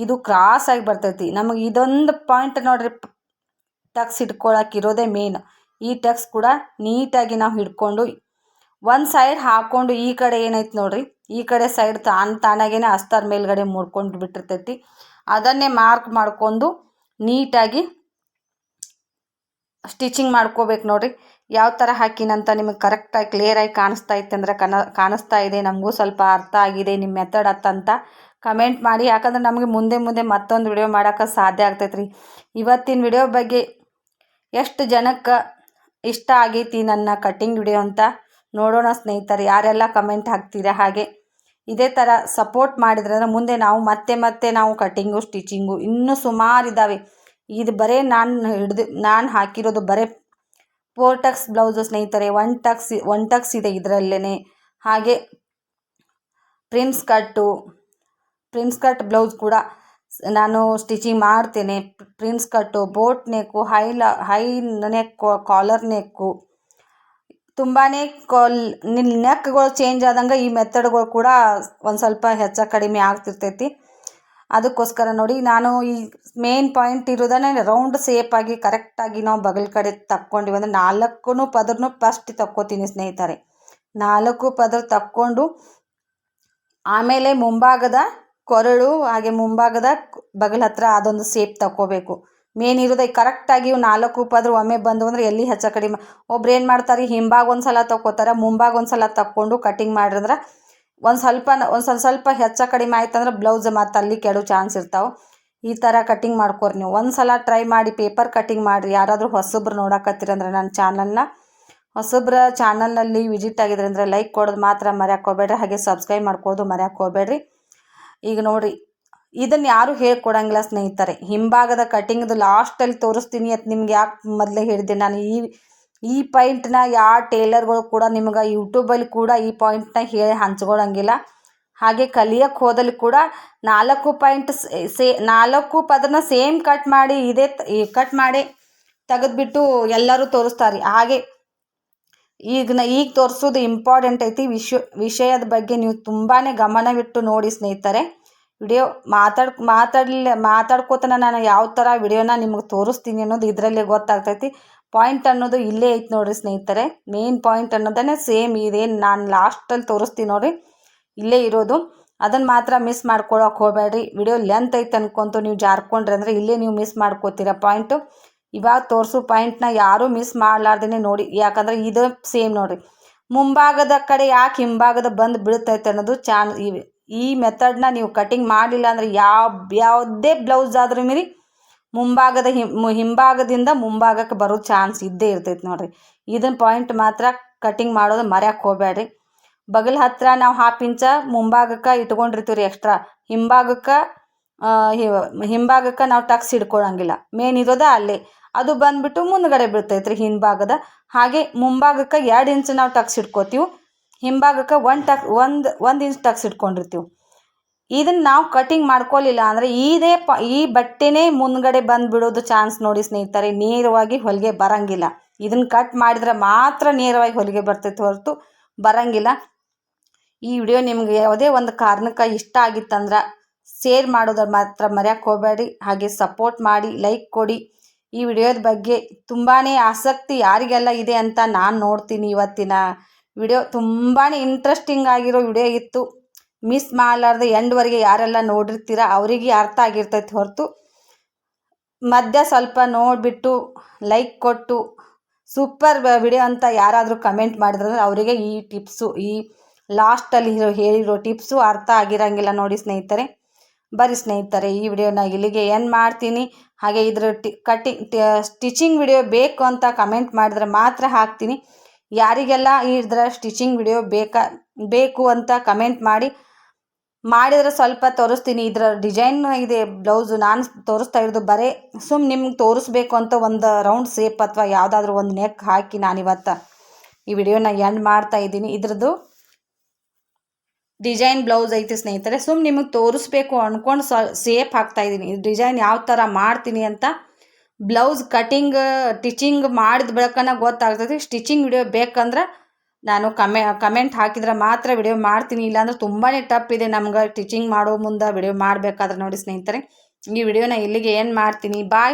ಇದು ಕ್ರಾಸಾಗಿ ಬರ್ತೈತಿ. ನಮಗೆ ಇದೊಂದು ಪಾಯಿಂಟ್ ನೋಡ್ರಿ ಟಕ್ಸ್ ಹಿಡ್ಕೊಳಕ್ಕೆ ಇರೋದೇ ಮೇನ್. ಈ ಟಕ್ಸ್ ಕೂಡ ನೀಟಾಗಿ ನಾವು ಹಿಡ್ಕೊಂಡು ಒಂದು ಸೈಡ್ ಹಾಕ್ಕೊಂಡು ಈ ಕಡೆ ಏನೈತೆ ನೋಡ್ರಿ, ಈ ಕಡೆ ಸೈಡ್ ತಾನಾಗೇನೆ ಅಸ್ತರ್ ಮೇಲ್ಗಡೆ ಮುರ್ಕೊಂಡು ಬಿಟ್ಟಿರ್ತೈತಿ. ಅದನ್ನೇ ಮಾರ್ಕ್ ಮಾಡ್ಕೊಂಡು ನೀಟಾಗಿ ಸ್ಟಿಚಿಂಗ್ ಮಾಡ್ಕೋಬೇಕು ನೋಡಿರಿ. ಯಾವ ಥರ ಹಾಕಿನಂತ ನಿಮಗೆ ಕರೆಕ್ಟಾಗಿ ಕ್ಲಿಯರಾಗಿ ಕಾಣಿಸ್ತಾ ಇತ್ತು ಅಂದರೆ ಕಾಣಿಸ್ತಾ ಇದೆ, ನಮಗೂ ಸ್ವಲ್ಪ ಅರ್ಥ ಆಗಿದೆ ನಿಮ್ಮ ಮೆಥಡ್ ಅಂತ ಕಮೆಂಟ್ ಮಾಡಿ. ಯಾಕಂದ್ರೆ ನಮಗೆ ಮುಂದೆ ಮತ್ತೊಂದು ವಿಡಿಯೋ ಮಾಡೋಕ್ಕೆ ಸಾಧ್ಯ ಆಗ್ತೈತೆ ರೀ. ಇವತ್ತಿನ ವಿಡಿಯೋ ಬಗ್ಗೆ ಎಷ್ಟು ಜನಕ್ಕೆ ಇಷ್ಟ ಆಗೈತಿ ನನ್ನ ಕಟ್ಟಿಂಗ್ ವಿಡಿಯೋ ಅಂತ ನೋಡೋಣ ಸ್ನೇಹಿತರೆ. ಯಾರೆಲ್ಲ ಕಮೆಂಟ್ ಹಾಕ್ತೀರಾ, ಹಾಗೆ ಇದೇ ಥರ ಸಪೋರ್ಟ್ ಮಾಡಿದ್ರೆ ಅಂದರೆ ಮುಂದೆ ನಾವು ಮತ್ತೆ ನಾವು ಕಟ್ಟಿಂಗು ಸ್ಟಿಚಿಂಗು ಇನ್ನೂ ಸುಮಾರು ಇದ್ದಾವೆ. ಇದು ಬರೀ ನಾನು ಹಾಕಿರೋದು ಬರೀ 4 ಟಕ್ಸ್ ಬ್ಲೌಸು ಸ್ನೇಹಿತರೆ. ಒನ್ ಟಕ್ಸ್ ಇದೆ ಇದರಲ್ಲೇ. ಹಾಗೆ ಪ್ರಿನ್ಸ್ ಕಟ್ ಬ್ಲೌಸ್ ಕೂಡ ನಾನು ಸ್ಟಿಚಿಂಗ್ ಮಾಡ್ತೇನೆ. Prince cut, boat neck, high neck, collar neck, ತುಂಬಾ ನೆಕ್ಗಳು ಚೇಂಜ್ ಆದಂಗೆ ಈ ಮೆಥಡ್ಗಳು ಕೂಡ ಒಂದು ಸ್ವಲ್ಪ ಹೆಚ್ಚ ಕಡಿಮೆ ಆಗ್ತಿರ್ತೈತಿ. ಅದಕ್ಕೋಸ್ಕರ ನೋಡಿ ನಾನು ಈ ಮೇನ್ ಪಾಯಿಂಟ್ ಇರೋದನ್ನ ರೌಂಡ್ ಸೇಪಾಗಿ ಕರೆಕ್ಟಾಗಿ ನಾವು ಬಗಲ್ ಕಡೆ ತಕ್ಕೊಂಡಿವಿ ಅಂದರೆ 4 ಪದರನು ಫಸ್ಟ್ ತಕ್ಕೋತೀನಿ ಸ್ನೇಹಿತರೆ. 4 ಪದರ ತಕ್ಕೊಂಡು ಆಮೇಲೆ ಮುಂಭಾಗದ ಕೊರಳು ಹಾಗೆ ಮುಂಭಾಗದ ಬಗಲ್ ಹತ್ರ ಅದೊಂದು ಸೇಪ್ ತಕ್ಕೋಬೇಕು. ಮೇನ್ ಇರೋದು ಕರೆಕ್ಟಾಗಿ 4 ಪದರ ಒಮ್ಮೆ ಬಂದು ಅಂದರೆ ಎಲ್ಲಿ ಹೆಚ್ಚ ಕಡಿಮೆ. ಒಬ್ರು ಏನು ಮಾಡ್ತಾರೆ, ಹಿಂಭಾಗ ಒಂದು ಸಲ ತಕ್ಕೋತಾರೆ, ಮುಂಭಾಗ ಒಂದು ಸಲ ತಕ್ಕೊಂಡು ಕಟಿಂಗ್ ಮಾಡಿದ್ರೆ ಒಂದು ಸ್ವಲ್ಪ ಹೆಚ್ಚ ಕಡಿಮೆ ಆಯ್ತಂದ್ರೆ ಬ್ಲೌಸ್ ಮತ್ತು ಅಲ್ಲಿ ಕೆಡೋ ಚಾನ್ಸ್ ಇರ್ತಾವೆ. ಈ ಥರ ಕಟಿಂಗ್ ಮಾಡ್ಕೊರಿ ನೀವು. ಒಂದು ಸಲ ಟ್ರೈ ಮಾಡಿ ಪೇಪರ್ ಕಟಿಂಗ್ ಮಾಡಿರಿ. ಯಾರಾದರೂ ಹೊಸಬ್ರು ನೋಡಕತ್ತೀರಂದ್ರೆ ನನ್ನ ಚಾನಲ್ನ ಚಾನಲ್ನಲ್ಲಿ ವಿಸಿಟ್ ಆಗಿದ್ರೆ ಅಂದರೆ ಲೈಕ್ ಕೊಡೋದು ಮಾತ್ರ ಮರ್ಯಾಕೆ ಹೋಗ್ಬೇಡ್ರಿ. ಹಾಗೆ ಸಬ್ಸ್ಕ್ರೈಬ್ ಮಾಡ್ಕೊಳ್ಳೋದು ಮರ್ಯಾಕೆ ಹೋಗ್ಬೇಡ್ರಿ. ಈಗ ನೋಡಿರಿ, ಇದನ್ನು ಯಾರೂ ಹೇಳ್ಕೊಡಂಗಿಲ್ಲ ಸ್ನೇಹಿತರೆ. ಹಿಂಭಾಗದ ಕಟಿಂಗ್ದು ಲಾಸ್ಟಲ್ಲಿ ತೋರಿಸ್ತೀನಿ ಅಂತ ನಿಮ್ಗೆ ಯಾಕೆ ಮೊದಲೇ ಹೇಳಿದೆ. ನಾನು ಈ ಪಾಯಿಂಟ್ನ ಯಾವ ಟೇಲರ್ಗಳು ಕೂಡ ನಿಮ್ಗೆ ಯೂಟ್ಯೂಬಲ್ಲಿ ಕೂಡ ಈ ಪಾಯಿಂಟ್ನ ಹೇಳಿ ಹಂಚ್ಕೊಳ್ಳಂಗಿಲ್ಲ. ಹಾಗೆ ಕಲಿಯೋಕ್ಕೆ ಹೋದಲ್ಲಿ ಕೂಡ 4 ಪದರನ ಸೇಮ್ ಕಟ್ ಮಾಡಿ ಕಟ್ ಮಾಡಿ ತೆಗೆದ್ಬಿಟ್ಟು ಎಲ್ಲರೂ ತೋರಿಸ್ತಾರೆ. ಹಾಗೆ ಈಗ ತೋರಿಸೋದು ಇಂಪಾರ್ಟೆಂಟ್ ಐತಿ. ವಿಷಯದ ಬಗ್ಗೆ ನೀವು ತುಂಬಾ ಗಮನವಿಟ್ಟು ನೋಡಿ ಸ್ನೇಹಿತರೆ. ವಿಡಿಯೋ ಮಾತಾಡ್ಕೋತನ ನಾನು ಯಾವ ಥರ ವಿಡಿಯೋನ ನಿಮಗೆ ತೋರಿಸ್ತೀನಿ ಅನ್ನೋದು ಇದರಲ್ಲೇ ಗೊತ್ತಾಗ್ತೈತಿ. ಪಾಯಿಂಟ್ ಅನ್ನೋದು ಇಲ್ಲೇ ಐತೆ ನೋಡಿರಿ ಸ್ನೇಹಿತರೆ. ಮೇನ್ ಪಾಯಿಂಟ್ ಅನ್ನೋದನ್ನೇ ಸೇಮ್ ಇದೇನು ನಾನು ಲಾಸ್ಟಲ್ಲಿ ತೋರಿಸ್ತೀನಿ ನೋಡಿರಿ, ಇಲ್ಲೇ ಇರೋದು. ಅದನ್ನು ಮಾತ್ರ ಮಿಸ್ ಮಾಡ್ಕೊಳಕ್ಕೆ ಹೋಗಬೇಡ್ರಿ. ವಿಡಿಯೋ ಲೆಂತ್ ಐತೆ ಅನ್ಕೊಂತು ನೀವು ಜಾರ್ಕೊಂಡ್ರಿ ಅಂದರೆ ಇಲ್ಲೇ ನೀವು ಮಿಸ್ ಮಾಡ್ಕೋತೀರ ಪಾಯಿಂಟು. ಇವಾಗ ತೋರಿಸೋ ಪಾಯಿಂಟ್ನ ಯಾರೂ ಮಿಸ್ ಮಾಡಲಾರ್ದೇ ನೋಡಿ. ಯಾಕಂದರೆ ಇದು ಸೇಮ್ ನೋಡಿರಿ. ಮುಂಭಾಗದ ಕಡೆ ಯಾಕೆ ಹಿಂಭಾಗದ ಬಂದು ಬೀಳ್ತೈತೆ ಅನ್ನೋದು ಈ ಮೆಥಡ್ನ ನೀವು ಕಟಿಂಗ್ ಮಾಡಲಿಲ್ಲ ಅಂದರೆ ಯಾವುದೇ ಬ್ಲೌಸ್ ಆದ್ರೂ ಮೀರಿ ಹಿಂಭಾಗದಿಂದ ಮುಂಭಾಗಕ್ಕೆ ಬರೋ ಚಾನ್ಸ್ ಇದ್ದೇ ಇರ್ತೈತೆ ನೋಡಿರಿ. ಇದನ್ನ ಪಾಯಿಂಟ್ ಮಾತ್ರ ಕಟಿಂಗ್ ಮಾಡೋದು ಮರ್ಯಾಕೆ ಹೋಗಬೇಡ್ರಿ. ಬಗಲ್ ಹತ್ರ ನಾವು 1/2 ಇಂಚ ಮುಂಭಾಗಕ್ಕೆ ಇಟ್ಕೊಂಡಿರ್ತೀವಿ ರೀ ಎಕ್ಸ್ಟ್ರಾ. ಹಿಂಭಾಗಕ್ಕೆ ನಾವು ಟಕ್ಸ್ ಹಿಡ್ಕೊಳಂಗಿಲ್ಲ. ಮೇನ್ ಇರೋದ ಅಲ್ಲೇ ಅದು ಬಂದುಬಿಟ್ಟು ಮುಂದ್ಗಡೆ ಬೀಳ್ತೈತೆ ರೀ ಹಿಂಭಾಗದ. ಹಾಗೆ ಮುಂಭಾಗಕ್ಕೆ 2 ಇಂಚ್ ನಾವು ಟಕ್ಸ್ ಇಟ್ಕೋತೀವಿ, ಹಿಂಭಾಗಕ್ಕೆ 1 ಇಂಚ್ ಟಕ್ಸ್ ಇಟ್ಕೊಂಡಿರ್ತೀವಿ. ಇದನ್ನು ನಾವು ಕಟಿಂಗ್ ಮಾಡ್ಕೊಳ್ಳಿಲ್ಲ ಅಂದರೆ ಈ ಬಟ್ಟೆನೇ ಮುಂದ್ಗಡೆ ಬಂದುಬಿಡೋದು ಚಾನ್ಸ್ ನೋಡಿ ಸ್ನೇಹಿತರೆ. ನೇರವಾಗಿ ಹೊಲಿಗೆ ಬರಂಗಿಲ್ಲ. ಇದನ್ನು ಕಟ್ ಮಾಡಿದ್ರೆ ಮಾತ್ರ ನೇರವಾಗಿ ಹೊಲಿಗೆ ಬರ್ತೈತೆ ಹೊರತು ಬರಂಗಿಲ್ಲ. ಈ ವಿಡಿಯೋ ನಿಮ್ಗೆ ಯಾವುದೇ ಒಂದು ಕಾರಣಕ್ಕೆ ಇಷ್ಟ ಆಗಿತ್ತಂದ್ರೆ ಶೇರ್ ಮಾಡೋದ್ರ ಮಾತ್ರ ಮರ್ಯಾಕೆ ಹೋಗಬೇಡ್ರಿ. ಹಾಗೆ ಸಪೋರ್ಟ್ ಮಾಡಿ, ಲೈಕ್ ಕೊಡಿ. ಈ ವಿಡಿಯೋದ ಬಗ್ಗೆ ತುಂಬಾ ಆಸಕ್ತಿ ಯಾರಿಗೆಲ್ಲ ಇದೆ ಅಂತ ನಾನು ನೋಡ್ತೀನಿ. ಇವತ್ತಿನ ವಿಡಿಯೋ ತುಂಬಾ ಇಂಟ್ರೆಸ್ಟಿಂಗ್ ಆಗಿರೋ ವಿಡಿಯೋ ಇತ್ತು. ಮಿಸ್ ಮಾಡಲಾರ್ದೆ ಎಂಡ್ವರೆಗೆ ಯಾರೆಲ್ಲ ನೋಡಿರ್ತೀರ ಅವರಿಗೆ ಅರ್ಥ ಆಗಿರ್ತೈತೆ ಹೊರತು ಮಧ್ಯ ಸ್ವಲ್ಪ ನೋಡಿಬಿಟ್ಟು ಲೈಕ್ ಕೊಟ್ಟು ಸೂಪರ್ ವಿಡಿಯೋ ಅಂತ ಯಾರಾದರೂ ಕಮೆಂಟ್ ಮಾಡಿದ್ರೆ ಅವರಿಗೆ ಈ ಟಿಪ್ಸು, ಈ ಲಾಸ್ಟಲ್ಲಿ ಹೇಳಿರೋ ಟಿಪ್ಸು ಅರ್ಥ ಆಗಿರಂಗಿಲ್ಲ ನೋಡಿ ಸ್ನೇಹಿತರೆ. ಬರೀ ಸ್ನೇಹಿತರೆ, ಈ ವಿಡಿಯೋನ ಇಲ್ಲಿಗೆ ಏನು ಮಾಡ್ತೀನಿ. ಹಾಗೆ ಇದ್ರ ಸ್ಟಿಚಿಂಗ್ ವಿಡಿಯೋ ಬೇಕು ಅಂತ ಕಮೆಂಟ್ ಮಾಡಿದ್ರೆ ಮಾತ್ರ ಹಾಕ್ತೀನಿ. ಯಾರಿಗೆಲ್ಲ ಇದ್ರ ಸ್ಟಿಚಿಂಗ್ ವಿಡಿಯೋ ಬೇಕು ಅಂತ ಕಮೆಂಟ್ ಮಾಡಿದರೆ ಸ್ವಲ್ಪ ತೋರಿಸ್ತೀನಿ. ಇದರ ಡಿಸೈನ್ ಇದೆ ಬ್ಲೌಸು ನಾನು ತೋರಿಸ್ತಾ ಇರೋದು ಬರೀ ನಿಮ್ಗೆ ತೋರಿಸ್ಬೇಕು ಅಂತ ಒಂದು ರೌಂಡ್ ಸೇಪ್ ಅಥವಾ ಯಾವುದಾದ್ರೂ ಒಂದು ನೆಕ್ ಹಾಕಿ ನಾನಿವತ್ತು ಈ ವಿಡಿಯೋನ ಎಂಡ್ ಮಾಡ್ತಾ ಇದ್ದೀನಿ. ಇದ್ರದ್ದು ಡಿಸೈನ್ ಬ್ಲೌಸ್ ಐತಿ ಸ್ನೇಹಿತರೆ. ನಿಮಗೆ ತೋರಿಸ್ಬೇಕು ಅಂದ್ಕೊಂಡು ಸೇಪ್ ಹಾಕ್ತಾಯಿದ್ದೀನಿ. ಡಿಸೈನ್ ಯಾವ ಥರ ಮಾಡ್ತೀನಿ ಅಂತ ಬ್ಲೌಸ್ ಟಿಚಿಂಗ್ ಮಾಡಿದ ಬೆಳಕನ ಗೊತ್ತಾಗ್ತೈತಿ. ಸ್ಟಿಚಿಂಗ್ ವಿಡಿಯೋ ಬೇಕಂದ್ರೆ ನಾನು ಕಮೆಂಟ್ ಹಾಕಿದ್ರೆ ಮಾತ್ರ ವಿಡಿಯೋ ಮಾಡ್ತೀನಿ. ಇಲ್ಲಾಂದ್ರೆ ತುಂಬಾ ಟಫ್ ಇದೆ ನಮ್ಗೆ ಸ್ಟಿಚಿಂಗ್ ಮಾಡೋ ಮುಂದೆ ವಿಡಿಯೋ ಮಾಡಬೇಕಾದ್ರೆ ನೋಡಿ ಸ್ನೇಹಿತರೆ. ಈ ವಿಡಿಯೋನ ಇಲ್ಲಿಗೆ ಏನು ಮಾಡ್ತೀನಿ. ಬಾಯ್.